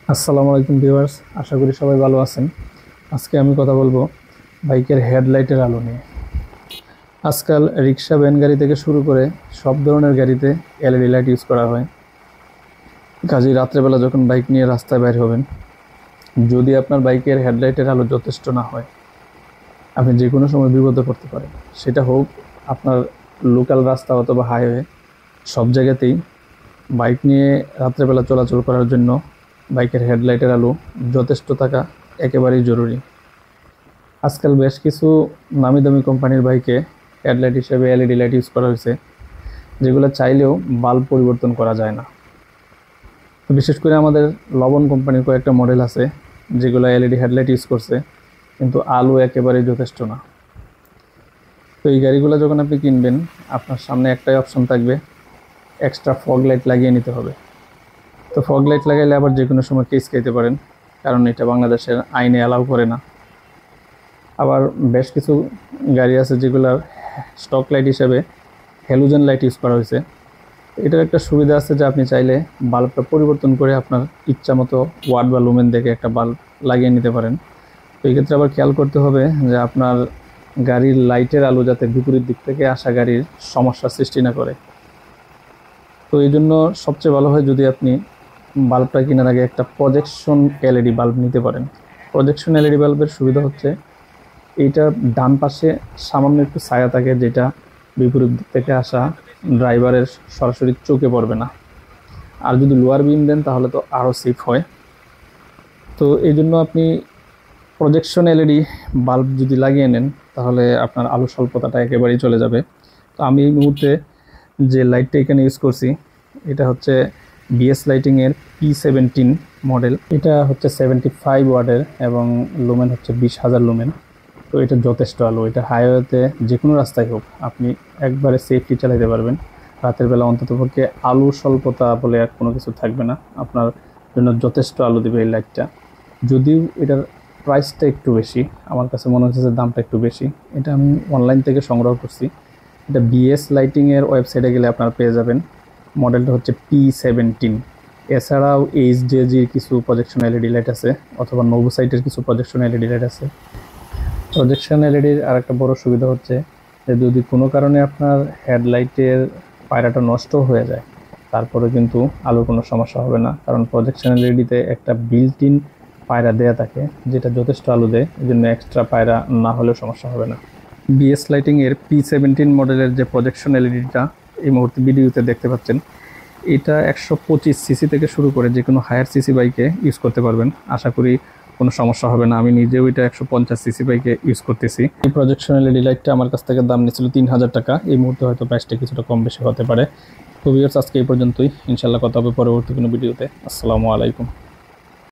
আসসালামু আলাইকুম ভিউয়ার্স, আশা করি সবাই ভালো আছেন। আজকে আমি কথা বলবো বাইকের হেডলাইটের আলো নিয়ে। আজকাল রিক্সা, ভ্যান গাড়ি থেকে শুরু করে সব ধরনের গাড়িতে এলইডি লাইট ইউজ করা হয়। কাজেই রাত্রেবেলা যখন বাইক নিয়ে রাস্তায় বের হবেন, যদি আপনার বাইকের হেডলাইটের আলো যথেষ্ট না হয়, আপনি যে কোনো সময় বিপদে পড়তে পারেন। সেটা হোক আপনার লোকাল রাস্তা অথবা হাইওয়ে, সব জায়গাতেই বাইক নিয়ে রাত্রেবেলা চলাচল করার জন্য বাইকের হেডলাইটের আলো যথেষ্ট থাকা একেবারেই জরুরি। আজকাল বেশ কিছু নামি দামি কোম্পানির বাইকে হেডলাইট হিসেবে এলইডি লাইট ইউজ করা হয়েছে, যেগুলো চাইলেও বাল্ব পরিবর্তন করা যায় না। বিশেষ করে আমাদের লবণ কোম্পানির কয়েকটা মডেল আছে যেগুলো এলইডি হেডলাইট ইউজ করছে, কিন্তু আলো একেবারেই যথেষ্ট না। তো এই গাড়িগুলো যখন আপনি কিনবেন, আপনার সামনে একটাই অপশন থাকবে, এক্সট্রা ফগ লাইট লাগিয়ে নিতে হবে। তো ফগ লাইট লাগাইলে আবার যে কোনো সময় কেস খাইতে পারেন, কারণ এটা বাংলাদেশের আইনে অ্যালাউ করে না। আবার বেশ কিছু গাড়ি আছে যেগুলোর স্টক লাইট হিসেবে হ্যালোজেন লাইট ইউজ করা হয়েছে। এটার একটা সুবিধা আছে যে আপনি চাইলে বাল্বটা পরিবর্তন করে আপনার ইচ্ছা মতো ওয়াট বা লুমেন দেখে একটা বাল্ব লাগিয়ে নিতে পারেন। তো এই ক্ষেত্রে আবার খেয়াল করতে হবে যে আপনার গাড়ির লাইটের আলো যাতে বিপরীত দিক থেকে আসা গাড়ির সমস্যার সৃষ্টি না করে। তো এই জন্য সবচেয়ে ভালো হয় যদি আপনি বাল্বটা কেনার আগে একটা প্রজেকশন এলইডি বাল্ব নিতে পারেন। প্রজেকশন এলইডি বাল্বের সুবিধা হচ্ছে এইটা ডান পাশে সামান্য একটু ছায়া থাকে, যেটা বিপরীত দিক থেকে আসা ড্রাইভারের সরাসরি চোখে পড়বে না। আর যদি লোয়ার বিম দেন তাহলে তো আরও সেফ হয়। তো এই জন্য আপনি প্রজেকশন এলইডি বাল্ব যদি লাগিয়ে নেন তাহলে আপনার আলো স্বল্পতাটা একেবারেই চলে যাবে। তো আমি এই মুহূর্তে যে লাইটটা এখানে ইউজ করছি, এটা হচ্ছে বিএস লাইটিংয়ের P17 মডেল। এটা হচ্ছে 75 ওয়াটের এবং লুমেন হচ্ছে 20,000 লুমেন। তো এটা যথেষ্ট আলো। এটা হাইওয়েতে যে কোনো রাস্তায় হোক আপনি একবারে সেফলি চালাতে পারবেন। রাতের বেলা অন্ততপক্ষে আলো স্বল্পতা বলে আর কোনো কিছু থাকবে না, আপনার জন্য যথেষ্ট আলো দেবে এই লাইটটা। যদিও এটার প্রাইসটা একটু বেশি, আমার কাছে মনে হচ্ছে যে দামটা একটু বেশি। এটা আমি অনলাইন থেকে সংগ্রহ করছি। এটা বিএস লাইটিংয়ের ওয়েবসাইটে গেলে আপনারা পেয়ে যাবেন। মডেলটা হচ্ছে P17। এছাড়াও এইচডিজির কিছু প্রজেকশন এলইডি লাইট আছে, অথবা নোভোসাইটের কিছু প্রজেকশন এলইডি লাইট আছে। প্রজেকশন এলইডির আর একটা বড় সুবিধা হচ্ছে যে যদি কোনো কারণে আপনার হেডলাইটের পায়রাটা নষ্ট হয়ে যায়, তারপরে কিন্তু আলোর কোনো সমস্যা হবে না, কারণ প্রজেকশন এলইডিতে একটা বিল্ট ইন পায়রা দেয়া থাকে যেটা যথেষ্ট আলো দেয়। এই জন্য এক্সট্রা পায়রা না হলেও সমস্যা হবে না। বিএস লাইটিংয়ের P17 মডেলের যে প্রজেকশন এলইডিটা এই মুহূর্তে ভিডিওতে দেখতে পাচ্ছেন, এটা 125 সিসি থেকে শুরু করে যে কোনো হায়ার সিসি বাইকে ইউজ করতে পারবেন। আশা করি কোনো সমস্যা হবে না। আমি নিজেও এটা 150 সিসি বাইকে ইউজ করতেছি। এই প্রজেকশন এলইডি লাইটটা আমার কাছ থেকে দাম নিয়েছিল 3000 টাকা। এই মুহূর্তে হয়তো প্রাইসটা কিছুটা কম বেশি হতে পারে। তো ভিউয়ার্স, আজকে এই পর্যন্তই। ইনশাল্লাহ কথা হবে পরবর্তী কোনো ভিডিওতে। আসসালামু আলাইকুম।